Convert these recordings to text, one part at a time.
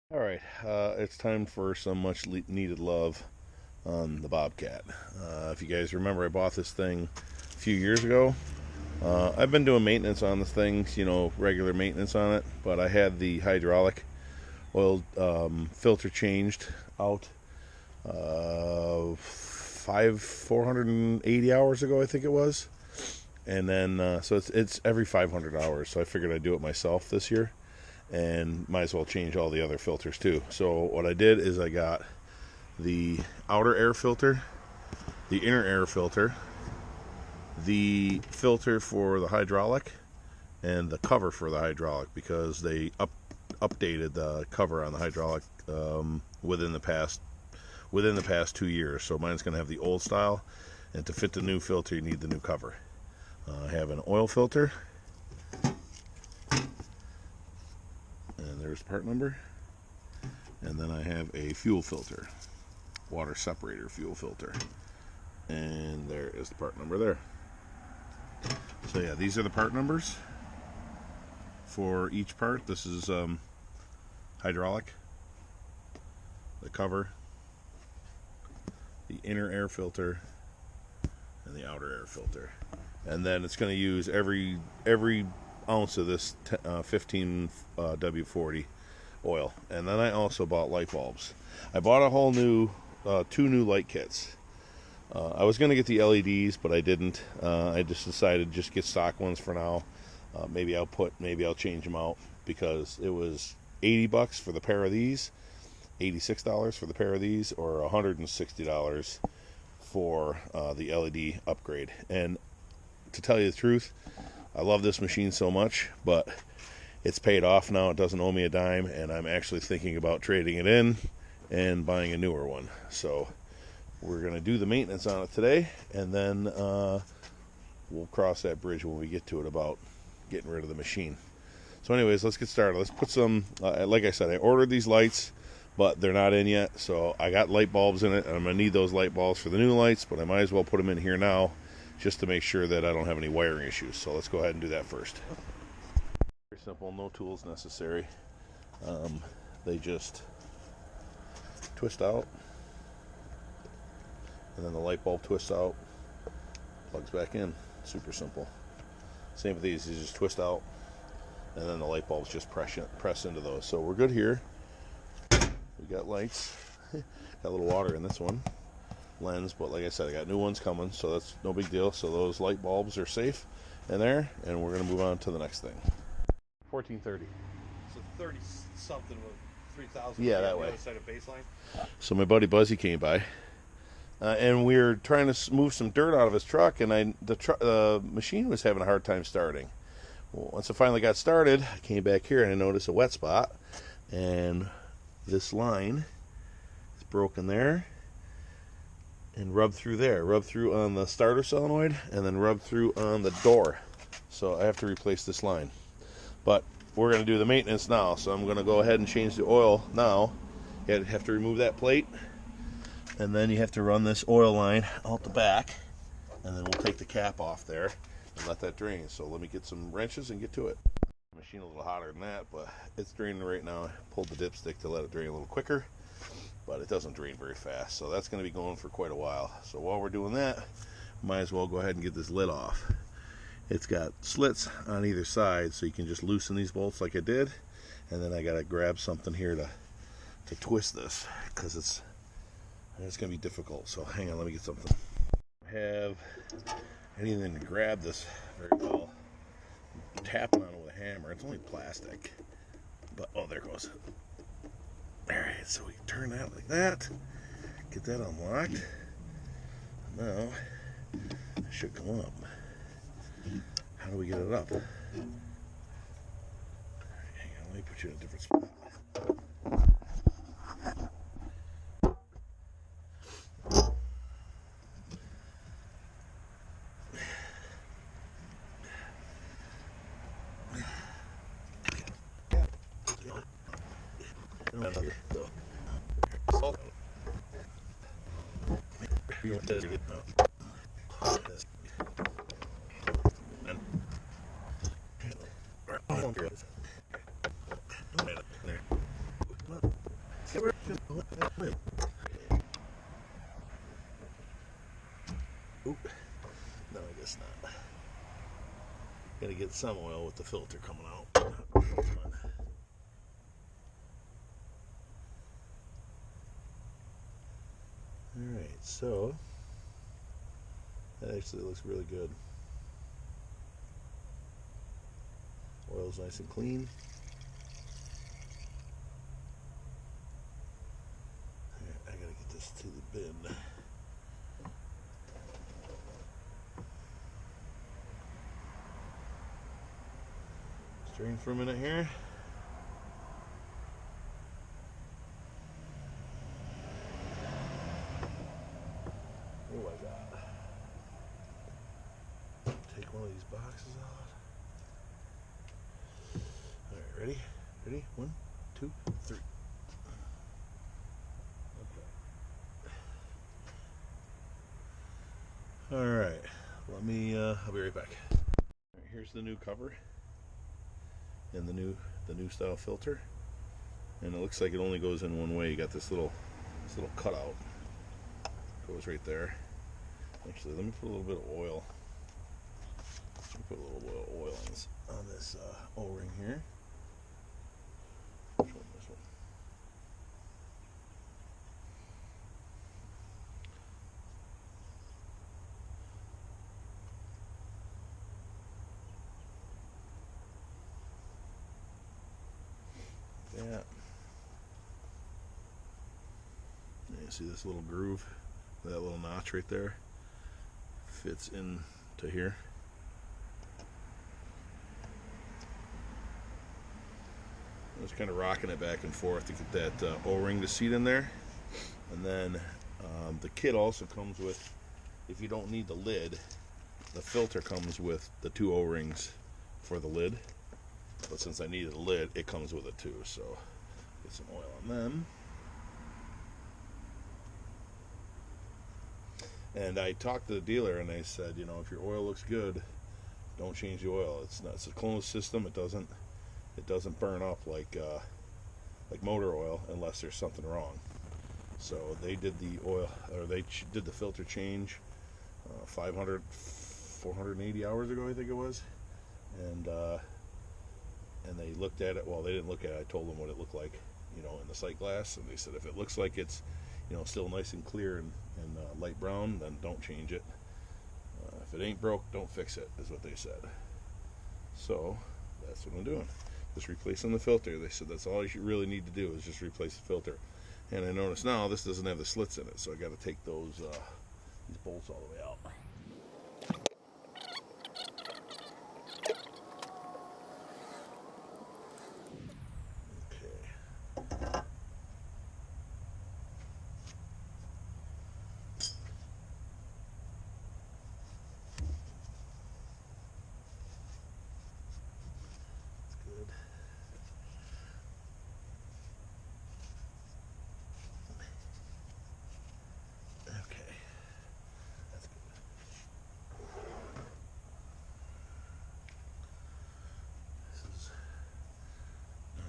Alright, it's time for some much needed love on the Bobcat. If you guys remember, I bought this thing a few years ago. I've been doing maintenance on this thing, regular maintenance on it, but I had the hydraulic oil filter changed out 480 hours ago, I think it was. And then, so it's every 500 hours, so I figured I'd do it myself this year. And might as well change all the other filters too. So what I did is I got the outer air filter, the inner air filter, the filter for the hydraulic, and the cover for the hydraulic, because they updated the cover on the hydraulic within the past 2 years. So mine's going to have the old style, and to fit the new filter you need the new cover. I have an oil filter, and there's the part number, and then I have a fuel filter, water separator fuel filter, and there is the part number there. So yeah, these are the part numbers for each part. This is hydraulic, the cover, the inner air filter, and the outer air filter. And then it's going to use every ounce of this 15 W40 oil. And then I also bought light bulbs. I bought a whole new 2 new light kits. I was going to get the LEDs, but I didn't. I just decided to just get stock ones for now. Maybe I'll change them out, because it was $80 for the pair of these, $86 for the pair of these, or $160 for the LED upgrade. And to tell you the truth, I love this machine so much, but it's paid off now. It doesn't owe me a dime, and I'm actually thinking about trading it in and buying a newer one. So we're going to do the maintenance on it today, and then we'll cross that bridge when we get to it about getting rid of the machine. So anyways, let's get started. Let's put some, like I said, I ordered these lights, but they're not in yet, so I got light bulbs in it, and I'm going to need those light bulbs for the new lights, but I might as well put them in here now just to make sure that I don't have any wiring issues. So let's go ahead and do that first. Very simple, no tools necessary. They just twist out, and then the light bulb twists out, plugs back in. Super simple. Same with these, you just twist out, and then the light bulbs just press into those. So we're good here. We got lights. Got a little water in this one. Lens, but like I said, I got new ones coming, so that's no big deal. So those light bulbs are safe in there, and we're going to move on to the next thing. 1430. So 30 something with 3,000. Yeah, on that the way. other side of baseline. So my buddy Buzzy came by, and we were trying to move some dirt out of his truck, and the machine was having a hard time starting. Well, once it finally got started, I came back here and I noticed a wet spot, and this line is broken there, and rub through there, rub through on the starter solenoid, and then rub through on the door. So I have to replace this line, but we're going to do the maintenance now, so I'm going to go ahead and change the oil now. You have to remove that plate, and then you have to run this oil line out the back, and then we'll take the cap off there and let that drain. So let me get some wrenches and get to it. The machine a little hotter than that, but it's draining right now. I pulled the dipstick to let it drain a little quicker, but it doesn't drain very fast, so that's going to be going for quite a while. So while we're doing that, might as well go ahead and get this lid off. It's got slits on either side, so you can just loosen these bolts like I did, and then I got to grab something here to twist this, because it's going to be difficult. So hang on, let me get something. I have anything to grab this very well. I'm tapping on it with a hammer. It's only plastic, but oh, there it goes. Alright, so we turn that like that, get that unlocked. Now, it should come up. How do we get it up? Hang on, let me put you in a different spot. Oop. No, I guess not. Gotta get some oil with the filter coming out. Alright, so that actually looks really good. Oil's nice and clean. Alright, I gotta get this to the bin. Strain for a minute here. What do I got? Take one of these boxes out. Alright, ready? Ready? 1, 2, 3. Okay. Alright. Let me I'll be right back. Alright, here's the new cover and the new style filter. And it looks like it only goes in one way. You got this little cutout. Goes right there. Actually, let me put a little bit of oil. Let me put a little bit of oil on this O-ring here. Which one? This one. Yeah. You see this little groove? That little notch right there fits into here. I was kind of rocking it back and forth to get that O-ring to seat in there. And then the kit also comes with, if you don't need the lid, the filter comes with the 2 O-rings for the lid. But since I needed a lid, it comes with it too. So get some oil on them. And I talked to the dealer and they said, you know, if your oil looks good, don't change the oil. It's a closed system. It doesn't burn up like motor oil unless there's something wrong. So they did the oil, or they did the filter change 480 hours ago, I think it was, and they looked at it. Well, they didn't look at it. I told them what it looked like, you know, in the sight glass, and they said if it looks like it's, you know, still nice and clear and light brown, then don't change it. If it ain't broke, don't fix it, is what they said. So that's what I'm doing. Just replacing the filter. They said that's all you really need to do is just replace the filter. And I notice now this doesn't have the slits in it, so I got to take these bolts all the way out.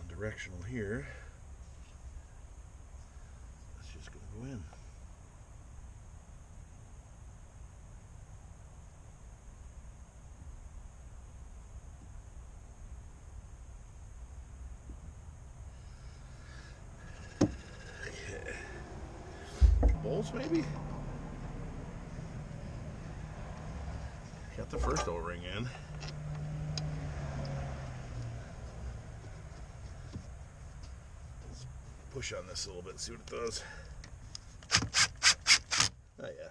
Directional here. It's just going to go in. Okay. Bolts maybe? Got the first O-ring in. Push on this a little bit and see what it does. Oh yeah.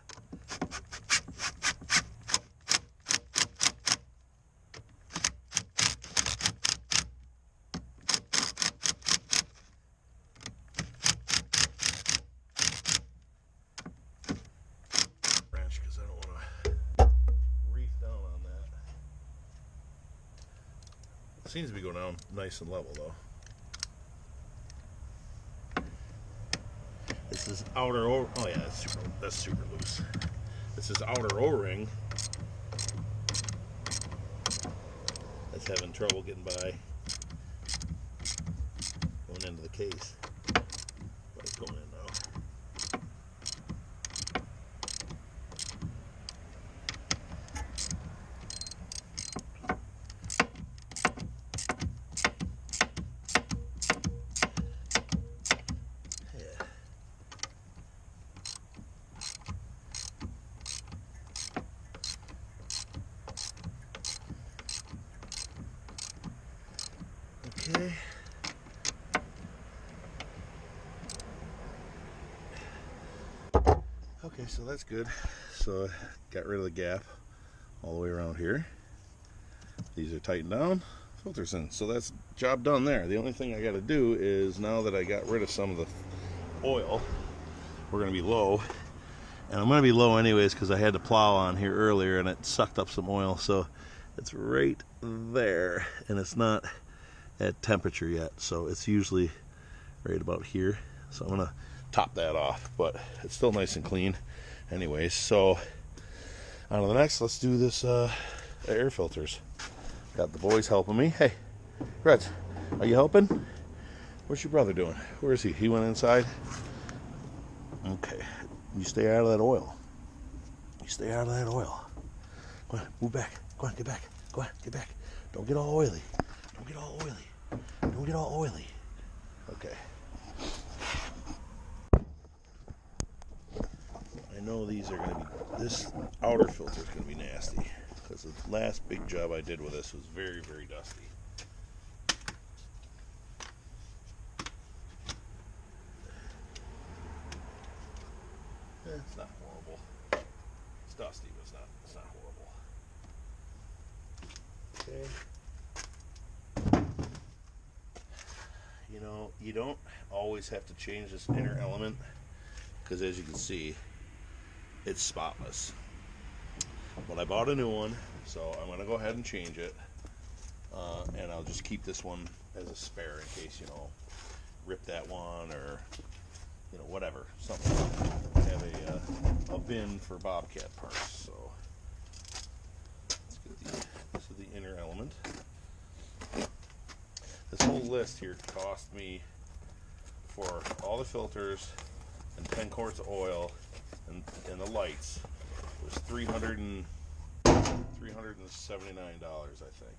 Wrench, because I don't want to reef down on that. It seems to be going down nice and level though. This is outer O. Oh yeah, that's super loose. This is outer O-ring. That's having trouble getting by, going into the case. Okay, so that's good. So I got rid of the gap all the way around here. These are tightened down, filters in. So that's job done there. The only thing I got to do is, now that I got rid of some of the oil, we're going to be low. And I'm going to be low anyways because I had to plow on here earlier and it sucked up some oil. So it's right there, and it's not at temperature yet. So it's usually right about here. So I'm going to top that off, but it's still nice and clean anyways. So on to the next. Let's do this air filters. Got the boys helping me. Hey, Reds, are you helping? What's your brother doing? Where is he? He went inside? Okay. You stay out of that oil. You stay out of that oil. Go on, move back. Go on, get back. Go on, get back. Don't get all oily. Don't get all oily. Don't get all oily. Okay. I know these are going to be, this outer filter is going to be nasty, because the last big job I did with this was very, very dusty. It's not horrible. It's dusty, but it's not horrible. Okay. You know, you don't always have to change this inner element, because as you can see, it's spotless. But I bought a new one, so I'm going to go ahead and change it. And I'll just keep this one as a spare in case, you know, rip that one, or, you know, whatever. Something. I have a bin for Bobcat parts, so let's get this is the inner element. This whole list here cost me, for all the filters and 10 quarts of oil and the lights, it was $379, I think.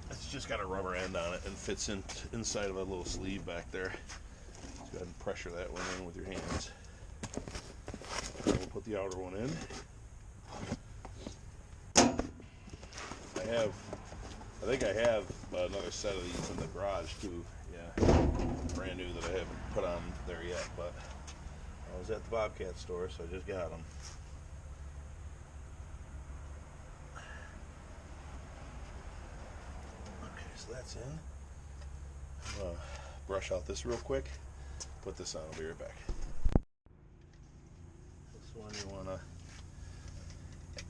It's just got a rubber end on it and fits inside of a little sleeve back there. Just go ahead and pressure that one in with your hands. And we'll put the outer one in. I think I have another set of these in the garage too. Yeah, brand new that I haven't put on there yet, but I was at the Bobcat store, so I just got them. Okay, so that's in. I'm gonna brush out this real quick. Put this on. I'll be right back. This one you wanna.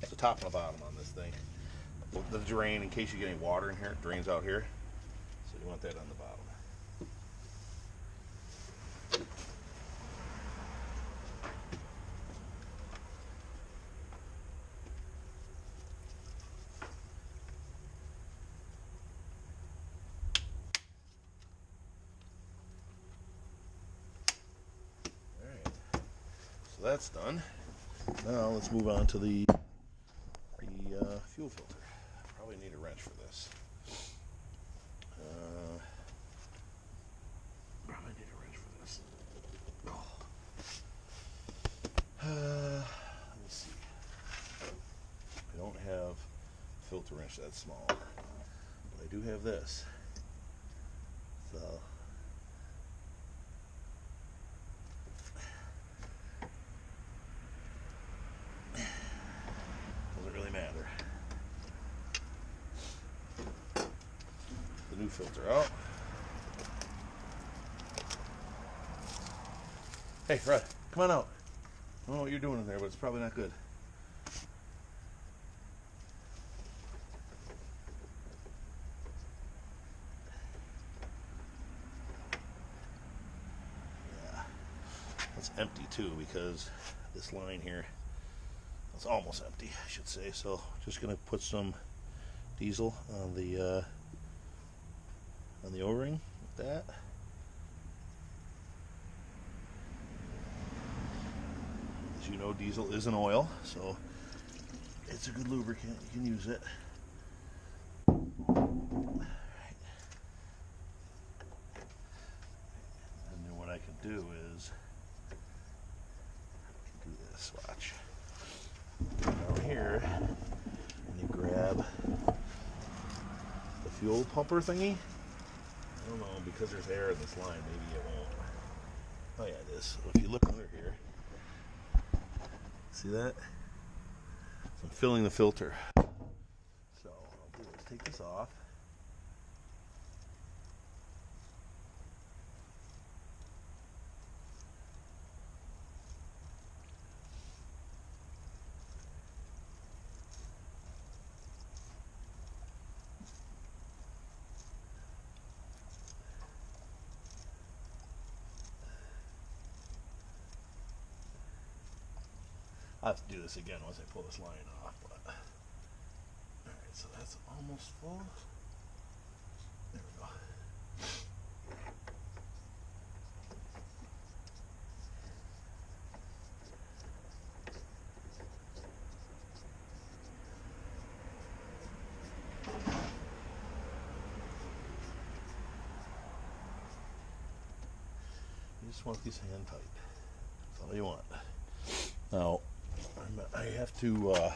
It's the top and the bottom on this thing. The drain, in case you get any water in here, it drains out here, so you want that on the bottom. Alright, so that's done. Now let's move on to the fuel filter. Probably need a wrench for this. Probably need a wrench for this. Let me see. I don't have a filter wrench that small, but I do have this. So doesn't really matter. The new filter out. Hey, Rod, come on out. I don't know what you're doing in there, but it's probably not good. Yeah, it's empty too, because this line here, it's almost empty, I should say. So just gonna put some diesel on the O-ring, like that. As you know, diesel is an oil, so it's a good lubricant. You can use it. Alright. And then what I can do is, I can do this, watch. Down here, and you grab the fuel pumper thingy. I don't know, because there's air in this line, maybe it won't. Oh yeah, it is. So if you look under here, see that? So I'm filling the filter. So what I'll do is take this off. I'll have to do this again once I pull this line off. But alright, so that's almost full. There we go. You just want these hand tight. That's all you want. Now, I have to, I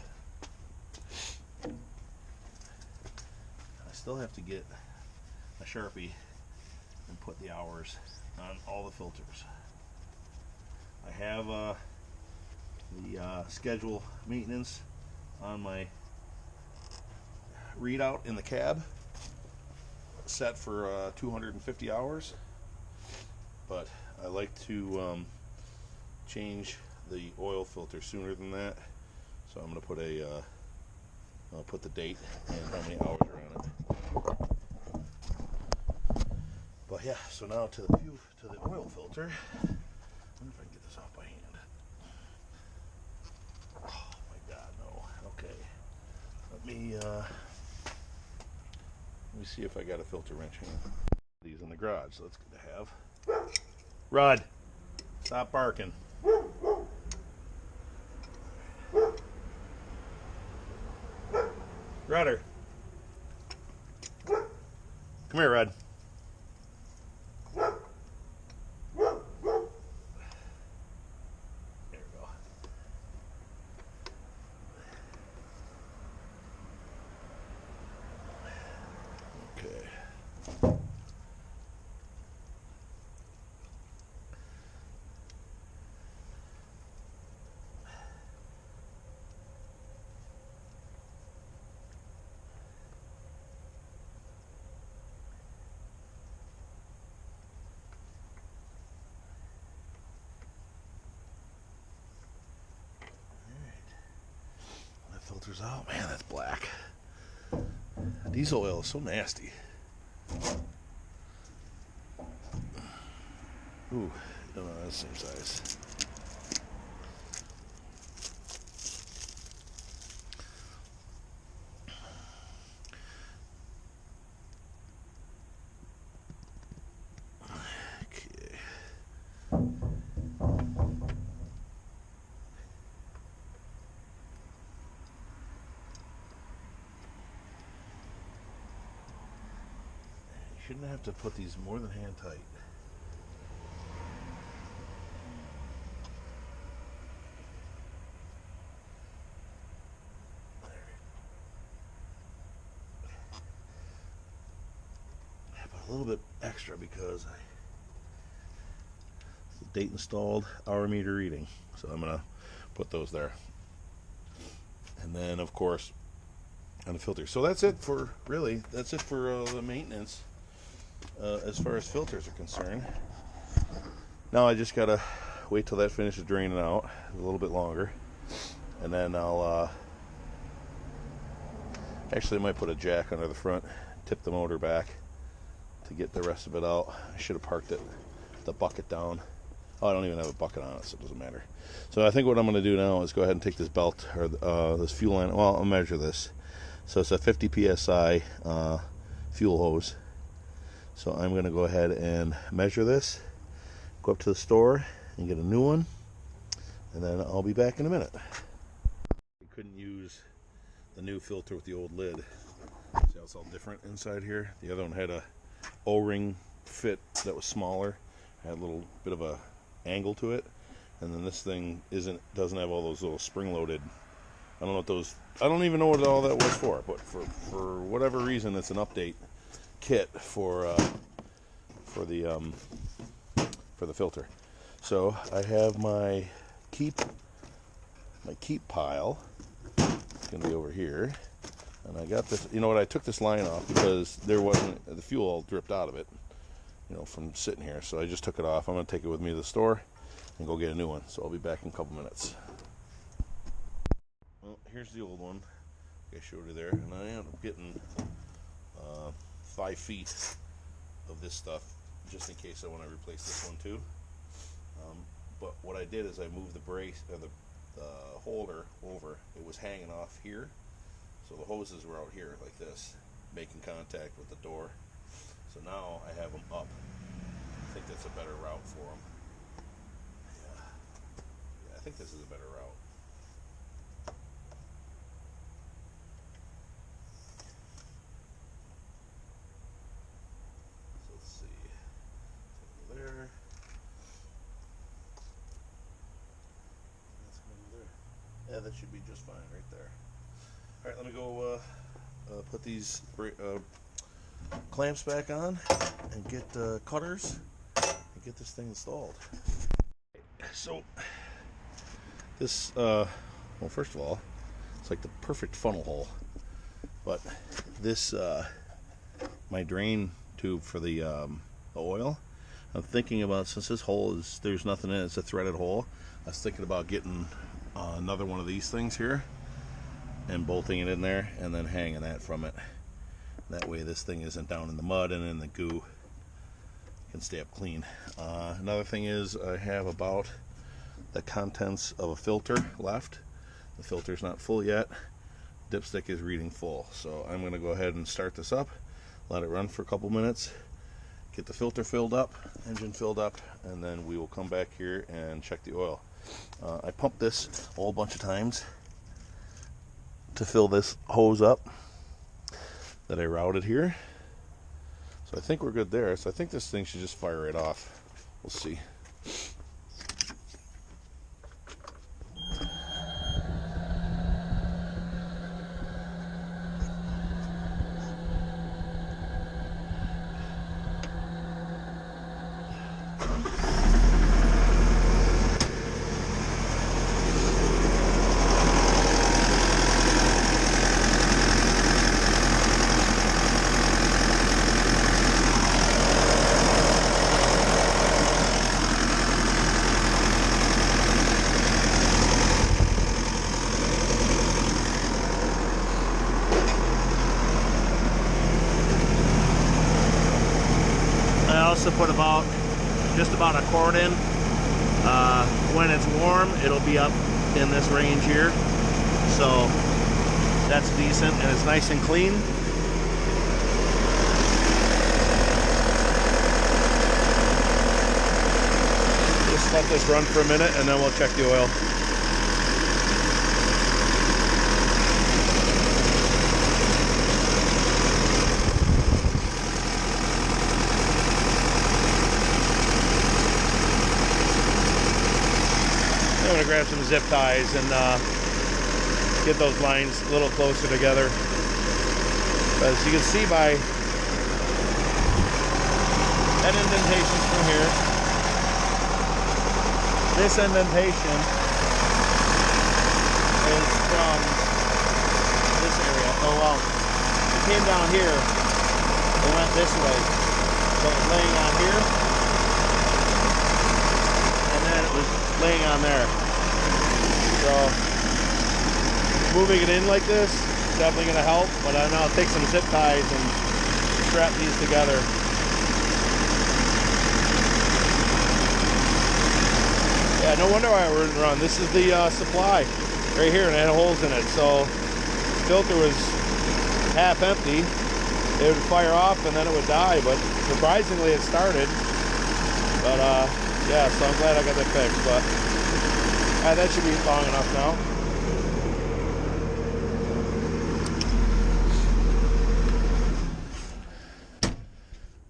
still have to get a Sharpie and put the hours on all the filters. I have the schedule maintenance on my readout in the cab set for 250 hours, but I like to change the oil filter sooner than that, so I'm going to put I'll put the date and how many hours are on it. But yeah, so now to the oil filter. I wonder if I can get this off by hand. Oh my God, no. Okay, let me see if I got a filter wrench here. These in the garage, so that's good to have. Rod, stop barking. Rudder. Come here, Rod. There we go. Okay. Filters out. Man, that's black. Diesel oil is so nasty. Ooh, no, that's the same size. Okay. Shouldn't have to put these more than hand tight. But a little bit extra because the date installed, hour meter reading. So I'm gonna put those there. And then of course on the filter. So that's it for the maintenance. As far as filters are concerned. Now I just gotta wait till that finishes draining out a little bit longer, and then I'll actually I might put a jack under the front, tip the motor back to get the rest of it out. I should have parked the bucket down. Oh, I don't even have a bucket on it, so it doesn't matter. So I think what I'm going to do now is go ahead and take this belt or this fuel line. Well, I'll measure this. So it's a 50 psi fuel hose. So I'm going to go ahead and measure this, go up to the store and get a new one, and then I'll be back in a minute. We couldn't use the new filter with the old lid. See how it's all different inside here? The other one had a O-ring fit that was smaller, had a little bit of a angle to it, and then this thing doesn't have all those little spring-loaded. I don't know what those. I don't even know what all that was for, but for whatever reason, it's an update. kit for the filter. So I have my keep pile. It's gonna be over here, and I got this. You know what? I took this line off because there wasn't the fuel all dripped out of it, you know, from sitting here. So I just took it off. I'm gonna take it with me to the store and go get a new one. So I'll be back in a couple minutes. Well, here's the old one. I showed you there, and I ended up getting 5 feet of this stuff just in case I want to replace this one too. But what I did is I moved the brace or the holder over. It was hanging off here, so the hoses were out here like this, making contact with the door. So now I have them up. I think that's a better route for them. Yeah, I think this is a better route. So let's see. Over there. That's over there. Yeah, that should be just fine right there. All right, let me go put these clamps back on and get cutters and get this thing installed. So this, well, first of all, it's like the perfect funnel hole. But this, my drain tube for the oil, I'm thinking about, since this hole is, there's nothing in it, it's a threaded hole, I was thinking about getting another one of these things here and bolting it in there and then hanging that from it. That way this thing isn't down in the mud and in the goo. Can stay up clean. Another thing is I have about the contents of a filter left. The filter's not full yet. Dipstick is reading full. So I'm going to go ahead and start this up, let it run for a couple minutes, get the filter filled up, engine filled up, and then we will come back here and check the oil. I pumped this a whole bunch of times to fill this hose up that I routed here. So I think we're good there. So I think this thing should just fire right off. We'll see. To put just about a quart in. When it's warm, it'll be up in this range here, so that's decent and it's nice and clean. Just let this run for a minute and then we'll check the oil. I'm going to grab some zip ties and get those lines a little closer together. As you can see by that indentation from here, this indentation is from this area. Oh well, it came down here and went this way. So it was laying on here, and then it was laying on there. So moving it in like this is definitely going to help, but I know I'll take some zip ties and strap these together. Yeah, no wonder why it wouldn't run. This is the supply right here, and it had holes in it. So the filter was half empty. It would fire off and then it would die, but surprisingly it started. But yeah, so I'm glad I got that fixed. But that should be long enough now.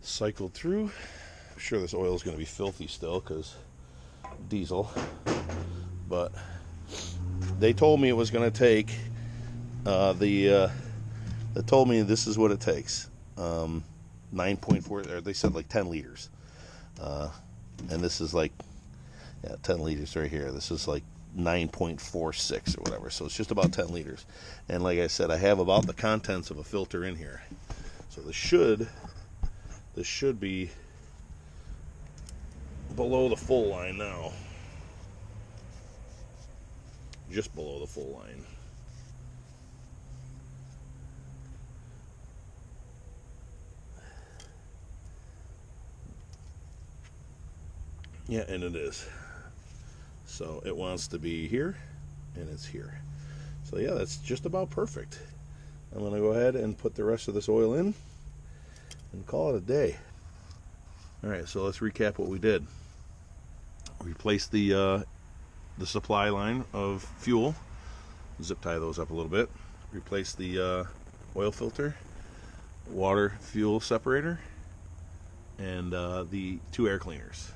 Cycled through. I'm sure this oil is going to be filthy still because diesel, but they told me it was going to take they told me this is what it takes. 9.4, or they said like 10 liters. And this is like, yeah, 10 liters right here. This is like 9.46 or whatever. So it's just about 10 liters. And like I said, I have about the contents of a filter in here. So this should be below the full line now. Just below the full line. Yeah, and it is. So it wants to be here, and it's here. So yeah, that's just about perfect. I'm going to go ahead and put the rest of this oil in and call it a day. Alright, so let's recap what we did. Replace the supply line of fuel. Zip tie those up a little bit. Replace the oil filter, water fuel separator, and the 2 air cleaners.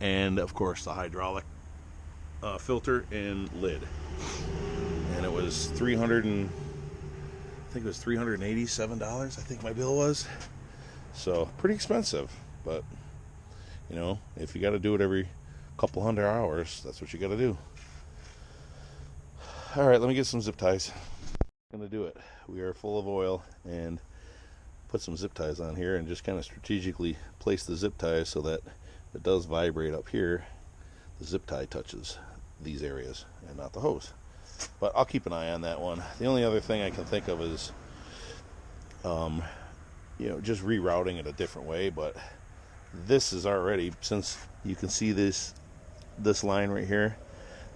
And of course the hydraulic filter and lid. And it was $387, I think my bill was. So pretty expensive, but you know, if you got to do it every couple hundred hours, that's what you got to do. All right, let me get some zip ties. I'm gonna do it. We are full of oil, and put some zip ties on here and just kind of strategically place the zip ties so that it does vibrate up here. The zip tie touches these areas and not the hose. But I'll keep an eye on that one. The only other thing I can think of is you know, just rerouting it a different way. But this is already, since you can see this line right here,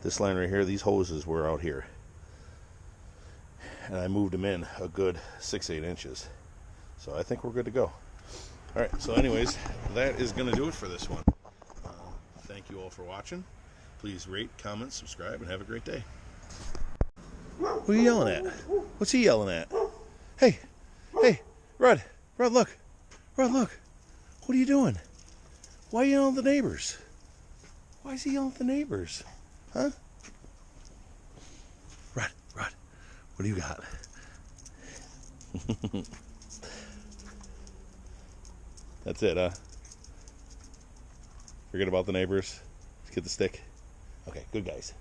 these hoses were out here, and I moved them in a good 6-8 inches. So I think we're good to go. All right, so anyways, that is going to do it for this one. Thank you all for watching. Please rate, comment, subscribe, and have a great day. What are you yelling at? What's he yelling at? Hey, Rod, look. Rod, look. What are you doing? Why are you yelling at the neighbors? Why is he yelling at the neighbors? Huh? Rod, what do you got? That's it, huh? Forget about the neighbors. Let's get the stick. Okay, good guys.